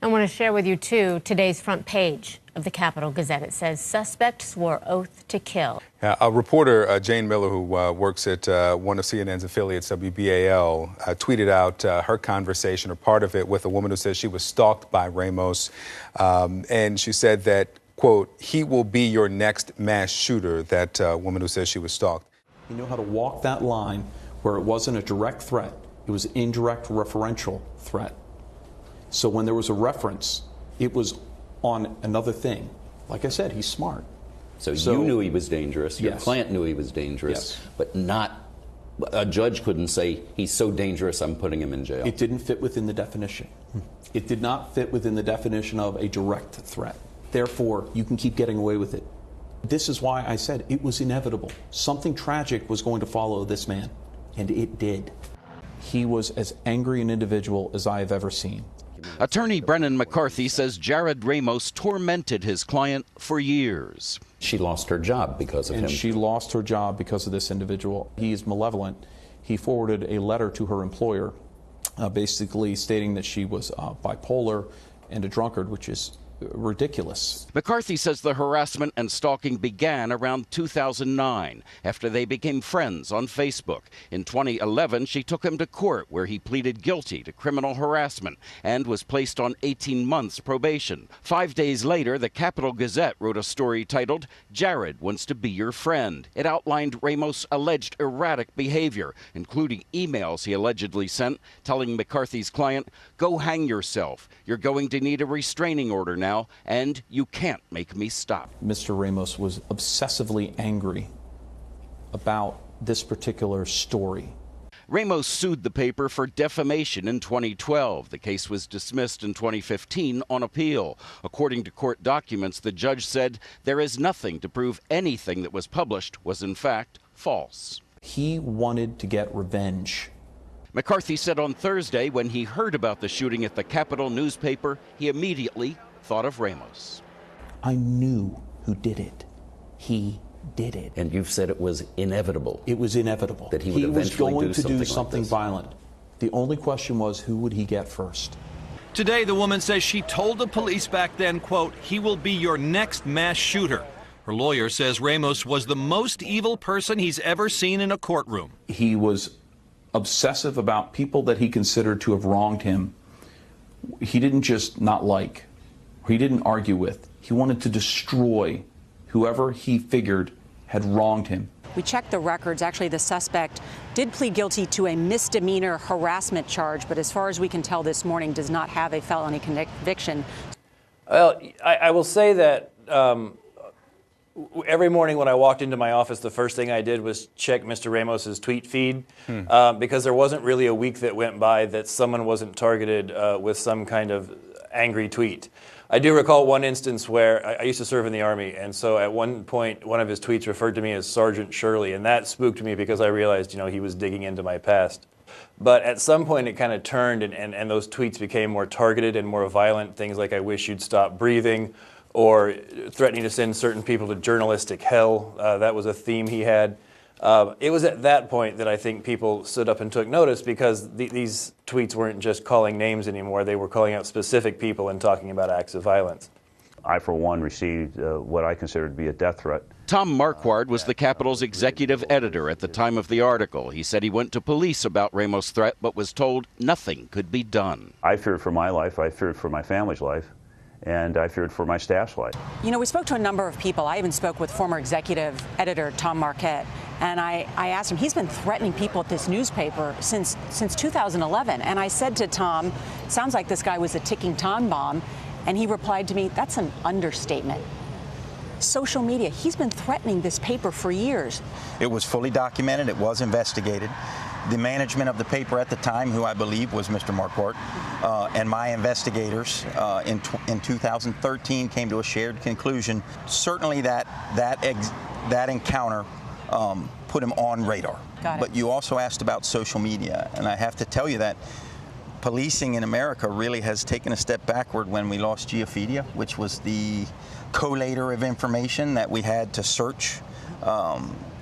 I want to share with you, too, today's front page of the Capitol Gazette. It says, suspect swore oath to kill. A reporter, Jane Miller, who works at one of CNN's affiliates, WBAL, tweeted out her conversation, or part of it, with a woman who says she was stalked by Ramos. And she said that, quote, he will be your next mass shooter, that woman who says she was stalked. You know how to walk that line where it wasn't a direct threat. It was an indirect referential threat. So when there was a reference, it was on another thing. Like I said, he's smart. So you knew he was dangerous, your yes. client knew he was dangerous, yes. but not, a judge couldn't say, he's so dangerous, I'm putting him in jail. It didn't fit within the definition. It did not fit within the definition of a direct threat. Therefore, you can keep getting away with it. This is why I said it was inevitable. Something tragic was going to follow this man, and it did. He was as angry an individual as I have ever seen. Attorney Brennan McCarthy says Jarrod Ramos tormented his client for years. She lost her job because of him. And she lost her job because of this individual. He is malevolent. He forwarded a letter to her employer basically stating that she was bipolar and a drunkard, which is ridiculous. McCarthy says the harassment and stalking began around 2009 after they became friends on Facebook. In 2011, she took him to court where he pleaded guilty to criminal harassment and was placed on 18 months probation. 5 days later, the Capitol Gazette wrote a story titled, Jarrod Wants to Be Your Friend. It outlined Ramos' alleged erratic behavior, including emails he allegedly sent telling McCarthy's client, go hang yourself. You're going to need a restraining order now, and you can't make me stop. Mr. Ramos was obsessively angry about this particular story. Ramos sued the paper for defamation in 2012. The case was dismissed in 2015 on appeal. According to court documents, the judge said there is nothing to prove anything that was published was in fact false. He wanted to get revenge. McCarthy said on Thursday when he heard about the shooting at the Capitol newspaper, he immediately thought of Ramos. I knew who did it. He did it. And you've said it was inevitable. It was inevitable. That he would eventually was going to do something like violent. The only question was, who would he get first? Today, the woman says she told the police back then, quote, he will be your next mass shooter. Her lawyer says Ramos was the most evil person he's ever seen in a courtroom. He was obsessive about people that he considered to have wronged him. He didn't just not like, he didn't argue with. He wanted to destroy whoever he figured had wronged him. We checked the records. Actually, the suspect did plead guilty to a misdemeanor harassment charge, but as far as we can tell this morning, does not have a felony conviction. Well, I will say that every morning when I walked into my office, the first thing I did was check Mr. Ramos's tweet feed because there wasn't really a week that went by that someone wasn't targeted with some kind of angry tweet. I do recall one instance where I used to serve in the Army, and so at one point, one of his tweets referred to me as Sergeant Shirley, and that spooked me because I realized, he was digging into my past. But at some point, it kind of turned, and those tweets became more targeted and more violent, things like, I wish you'd stop breathing, or threatening to send certain people to journalistic hell. That was a theme he had. It was at that point that I think people stood up and took notice because these tweets weren't just calling names anymore. They were calling out specific people and talking about acts of violence. I, for one, received what I consider to be a death threat. Tom Marquardt was the Capitol's executive editor at the time of the article. He said he went to police about Ramos' threat, but was told nothing could be done. I feared for my life. I feared for my family's life. And I feared for my staff's life. We spoke to a number of people. I even spoke with former executive editor Tom Marquette, and I asked him, he's been threatening people at this newspaper since 2011. And I said to Tom, sounds like this guy was a ticking time bomb. And he replied to me, that's an understatement. Social media, he's been threatening this paper for years. It was fully documented. It was investigated. The management of the paper at the time, who I believe was Mr. Marquardt, and my investigators in 2013 came to a shared conclusion. Certainly that encounter put him on radar. But you also asked about social media, and I have to tell you that policing in America really has taken a step backward when we lost Geophidia, which was the collator of information that we had to search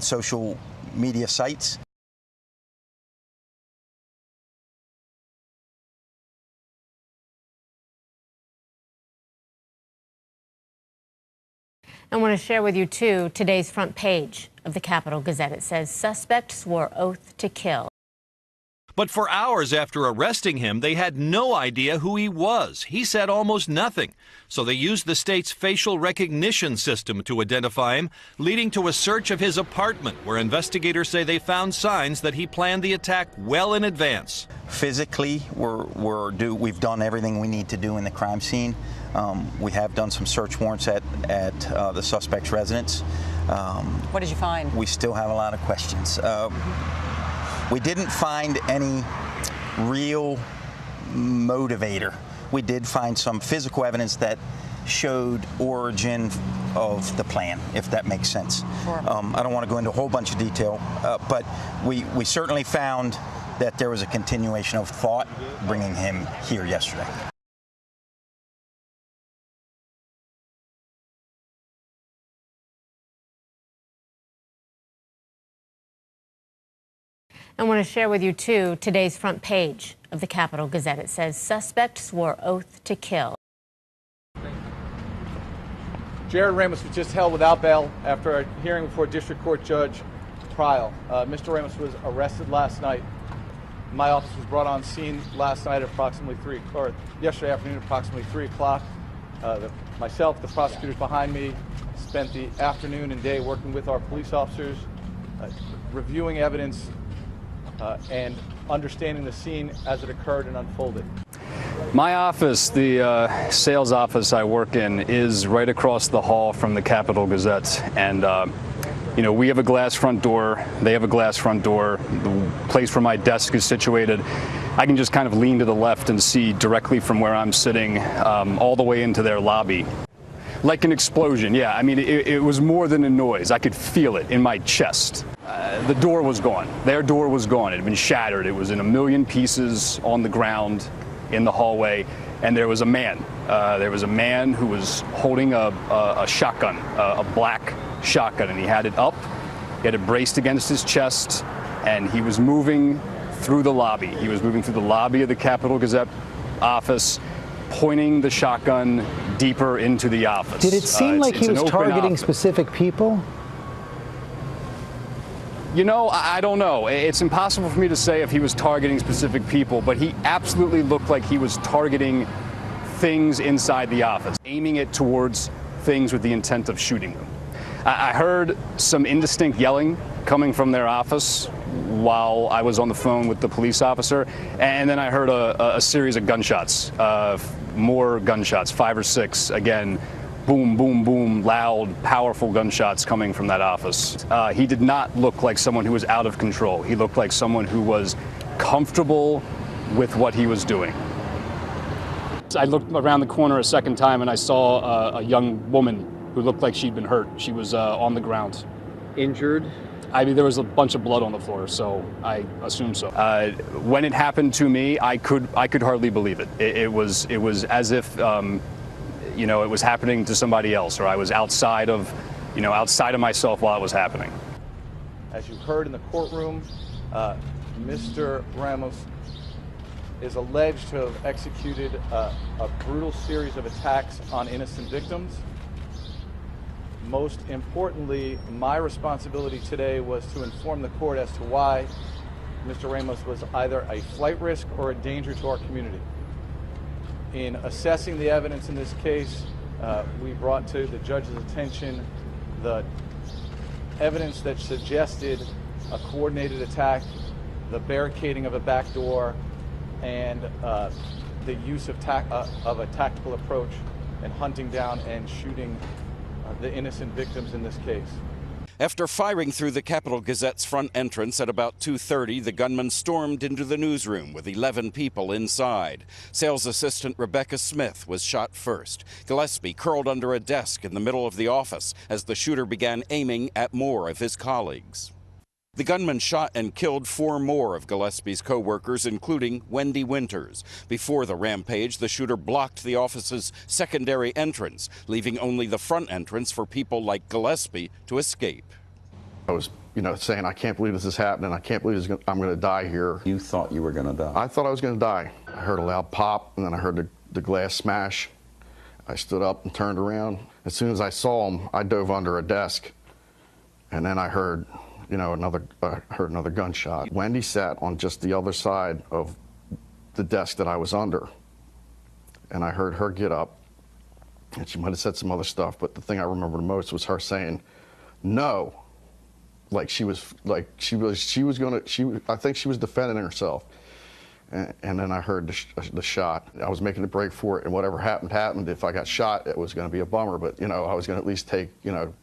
social media sites. I want to share with you, too, today's front page of the Capitol Gazette. It says, suspect swore oath to kill. But for hours after arresting him, they had no idea who he was. He said almost nothing. So they used the state's facial recognition system to identify him, leading to a search of his apartment, where investigators say they found signs that he planned the attack well in advance. Physically, we've done everything we need to do in the crime scene. We have done some search warrants at the suspect's residence. What did you find? We still have a lot of questions. We didn't find any real motivator. We did find some physical evidence that showed origin of the plan, if that makes sense. Sure. I don't want to go into a whole bunch of detail, but we certainly found that there was a continuation of thought bringing him here yesterday. I want to share with you, too, today's front page of the Capitol Gazette. It says, suspect swore oath to kill. Jarrod Ramos was just held without bail after a hearing before a district court judge trial. Mr. Ramos was arrested last night. My office was brought on scene last night at yesterday afternoon at approximately 3 o'clock. Myself, the prosecutors behind me, spent the afternoon and day working with our police officers, reviewing evidence, and understanding the scene as it occurred and unfolded. My office, the sales office I work in, is right across the hall from the Capitol Gazette. And, you know, we have a glass front door. They have a glass front door. The place where my desk is situated, I can just kind of lean to the left and see directly from where I'm sitting all the way into their lobby. Like an explosion, yeah. I mean, it was more than a noise. I could feel it in my chest. The door was gone. Their door was gone. It had been shattered. It was in a million pieces on the ground in the hallway. And there was a man. There was a man who was holding a shotgun, a black shotgun, and he had it up. He had it braced against his chest, and he was moving through the lobby. He was moving through the lobby of the Capitol Gazette office, pointing the shotgun deeper into the office. Did it seem like he was targeting specific people? You know, I don't know. It's impossible for me to say if he was targeting specific people, but he absolutely looked like he was targeting things inside the office, aiming it towards things with the intent of shooting them. I heard some indistinct yelling coming from their office while I was on the phone with the police officer, and then I heard a series of gunshots, more gunshots, 5 or 6, again, boom, boom, boom, loud, powerful gunshots coming from that office. He did not look like someone who was out of control. He looked like someone who was comfortable with what he was doing. I looked around the corner a second time and I saw a young woman who looked like she'd been hurt. She was on the ground. Injured? I mean, there was a bunch of blood on the floor, so I assume so. When it happened to me, I could hardly believe it. It was as if, you know, it was happening to somebody else, or I was outside of myself while it was happening. As you heard in the courtroom, Mr. Ramos is alleged to have executed a brutal series of attacks on innocent victims. Most importantly, my responsibility today was to inform the court as to why Mr. Ramos was either a flight risk or a danger to our community. In assessing the evidence in this case, we brought to the judge's attention the evidence that suggested a coordinated attack, the barricading of a back door, and the use of a tactical approach in hunting down and shooting the innocent victims in this case. After firing through the Capitol Gazette's front entrance at about 2:30, the gunman stormed into the newsroom with 11 people inside. Sales assistant Rebecca Smith was shot first. Gillespie curled under a desk in the middle of the office as the shooter began aiming at more of his colleagues. The gunman shot and killed 4 more of Gillespie's co-workers, including Wendy Winters. Before the rampage, the shooter blocked the office's secondary entrance, leaving only the front entrance for people like Gillespie to escape. I was, saying, I can't believe this is happening. I can't believe I'm going to die here. You thought you were going to die? I thought I was going to die. I heard a loud pop, and then I heard the glass smash. I stood up and turned around. As soon as I saw him, I dove under a desk, and then I heard, another gunshot. Wendy sat on just the other side of the desk that I was under, and I heard her get up, and she might have said some other stuff, but the thing I remember the most was her saying, "No," I think she was defending herself. And then I heard the shot. I was making a break for it, and whatever happened. If I got shot, it was going to be a bummer, but, I was going to at least take,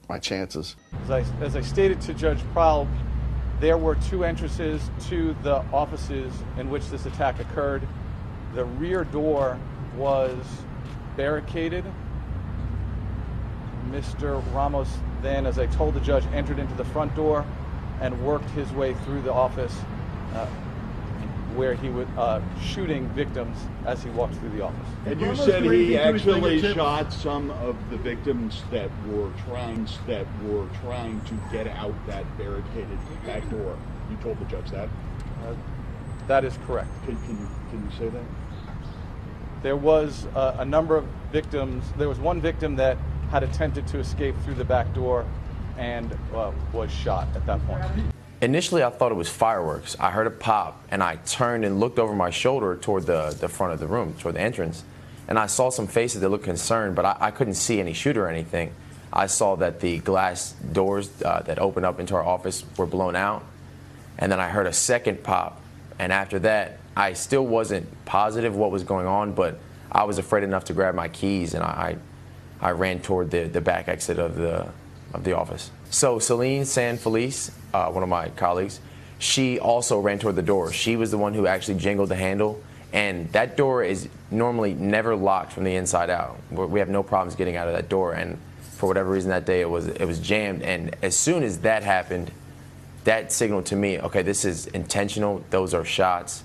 my chances. As I stated to Judge Prowl, there were 2 entrances to the offices in which this attack occurred. The rear door was barricaded. Mr. Ramos then, as I told the judge, entered into the front door and worked his way through the office, where he was shooting victims as he walked through the office. And you said he actually shot some of the victims that were trying to get out that barricaded back door. You told the judge that? That is correct. Can you say that? There was a number of victims. There was one victim that had attempted to escape through the back door and was shot at that point. Initially, I thought it was fireworks. I heard a pop, and I turned and looked over my shoulder toward the front of the room, toward the entrance, and I saw some faces that looked concerned, but I couldn't see any shooter or anything. I saw that the glass doors that opened up into our office were blown out, and then I heard a second pop, and after that, I still wasn't positive what was going on, but I was afraid enough to grab my keys, and I ran toward the back exit of the office. So Celine San Felice, one of my colleagues, she also ran toward the door. She was the one who actually jingled the handle, and that door is normally never locked from the inside out. We have no problems getting out of that door, and for whatever reason that day it was jammed. And as soon as that happened, that signaled to me, okay, this is intentional. Those are shots.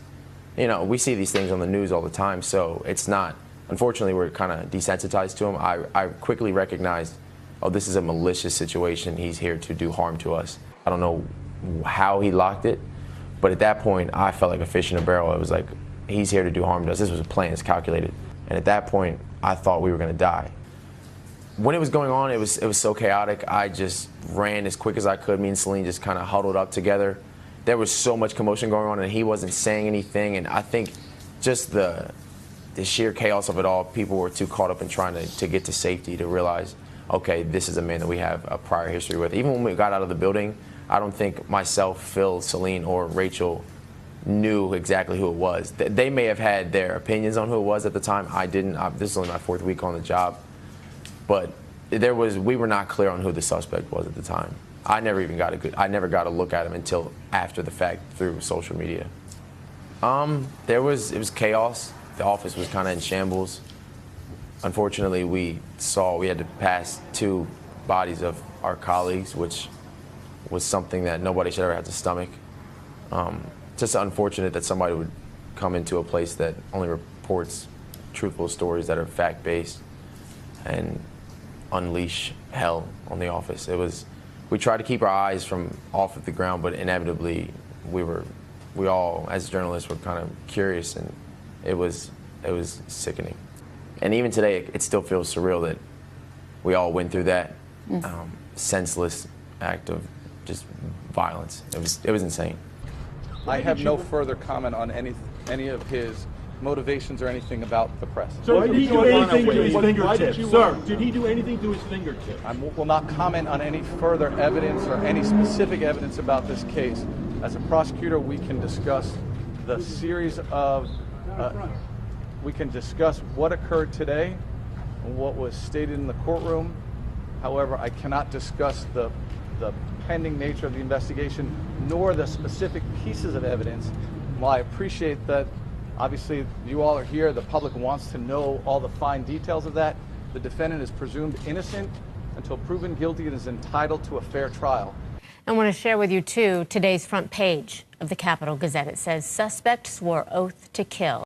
We see these things on the news all the time, so it's not. Unfortunately, we're kind of desensitized to them. I quickly recognized, oh, this is a malicious situation. He's here to do harm to us. I don't know how he locked it, but at that point, I felt like a fish in a barrel. It was like, he's here to do harm to us. This was a plan, it's calculated. And at that point, I thought we were gonna die. When it was going on, it was so chaotic. I just ran as quick as I could. Me and Celine just kind of huddled up together. There was so much commotion going on, and he wasn't saying anything. And I think just the sheer chaos of it all, people were too caught up in trying to get to safety to realize, okay, this is a man that we have a prior history with. Even when we got out of the building, I don't think myself, Phil, Celine, or Rachel knew exactly who it was. They may have had their opinions on who it was at the time. I didn't. This is only my 4th week on the job. But we were not clear on who the suspect was at the time. I never got a look at him until after the fact through social media. It was chaos. The office was kind of in shambles. Unfortunately, we had to pass 2 bodies of our colleagues, which was something that nobody should ever have to stomach. Just unfortunate that somebody would come into a place that only reports truthful stories that are fact-based and unleash hell on the office. We tried to keep our eyes off of the ground, but inevitably we all, as journalists, were kind of curious, and it was sickening. And even today, it still feels surreal that we all went through that senseless act of just violence. It was insane. I have no further comment on any of his motivations or anything about the press. Sir, did he do anything to his fingertips? Sir, did he do anything to his fingertips? I will not comment on any further evidence or any specific evidence about this case. As a prosecutor, we can discuss the series of we can discuss what occurred today and what was stated in the courtroom. However, I cannot discuss the pending nature of the investigation nor the specific pieces of evidence. While I appreciate that, obviously, you all are here, the public wants to know all the fine details of that. The defendant is presumed innocent until proven guilty and is entitled to a fair trial. I want to share with you, too, today's front page of the Capital Gazette. It says, suspect swore oath to kill.